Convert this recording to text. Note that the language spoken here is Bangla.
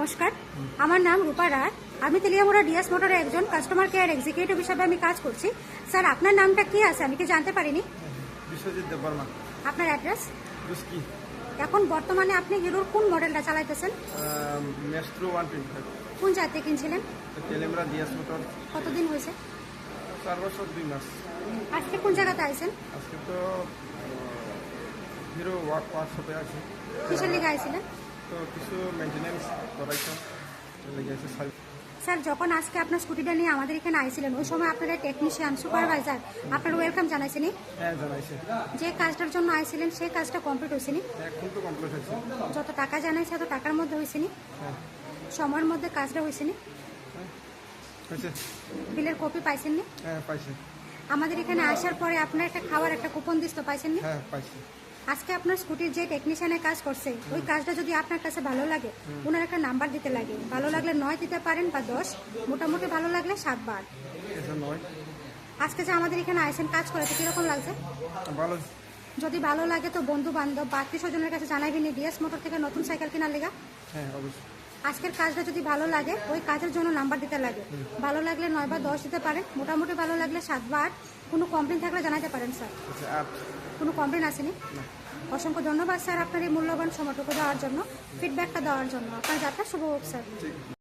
নমস্কার, আমার নাম রূপা রায়। আমি তেলিয়ামুড়া ডিএস মোটরের একজন কাস্টমার কেয়ার এক্সিকিউটিভ হিসাবে আমি কাজ করছি। স্যার, আপনার নামটা কি আছে আমি কি জানতে পারিনি? বিশ্বজিৎ দেববর্মা। আপনার অ্যাড্রেস? দুস্কি এখন বর্তমানে আপনি হিরোর কোন মডেলটা চালাইতেছেন? মেস্ট্রো 125। কোন জায়গা থেকে কিনছিলেন? Teliamura DS motor. কতদিন হয়েছে? 4 বছর 2 মাস। আজকে কোন জায়গাতে আইছেন? আজকে তো হিরো ওয়ার্কশপে আছে। কিসের লিগে আইছিলেন? তো কিছু মেনটেন্যান্স করাইছে, লেগে আছে। স্যার, যখন আজকে আপনার স্কুটিটা নিয়ে আমাদের এখানে আইছিলেন ওই সময় আপনার টেকনিশিয়ান সুপারভাইজার আপনার ওয়েলকাম জানাইছেনি? হ্যাঁ, জানাইছে। যে কাজটার জন্য আইছিলেন সেই কাজটা কমপ্লিট হয়েছেনি? এখন তো কমপ্লিট হয়েছে। যত টাকা জানাইছে তত টাকার মধ্যে হয়েছেনি? হ্যাঁ, সময়ের মধ্যে কাজটা হয়েছেনি? হয়েছে। বিলের কপি পাইছেননি? হ্যাঁ, পাইছে। আমাদের এখানে আসার পরে আপনার একটা খাওয়ার একটা কুপন দিস তো পাইছেননি? হ্যাঁ, পাইছে। আজকে আপনার স্কুটির যে টেকনিশিয়ানের কাজ করছে ওই কাজটা যদি আপনার কাছে ভালো লাগে ওনার একটা নাম্বার দিতে লাগে। ভালো লাগলে 9 দিতে পারেন বা 10, মোটামুটি ভালো লাগলে 7 বা 8। এটা নয়। আজকে যে আমাদের এখানে আইসেন কাজ করেছে কিরকম লাগছে? ভালো। যদি ভালো লাগে তো বন্ধু বান্ধব বা আত্মীয় স্বজনের কাছে জানাবেন ডিএস মোটর থেকে নতুন সাইকেল কেনার লেগা। হ্যাঁ, অবশ্যই। আজকের কাজটা যদি ভালো লাগে ওই কাজের জন্য নাম্বার দিতে লাগে। ভালো লাগলে 9 বা 10 দিতে পারেন, মোটামুটি ভালো লাগলে 7 বা 8। কোনো কমপ্লেন থাকলে জানাতে পারেন স্যার। আচ্ছা, 8। কোনো কমপ্লেন আসেনি? না। অসংখ্য ধন্যবাদ স্যার আপনার এই মূল্যবান সময়টুকু দেওয়ার জন্য, ফিডব্যাকটা দেওয়ার জন্য। আপনার যাত্রা শুভ হোক স্যার। ঠিক।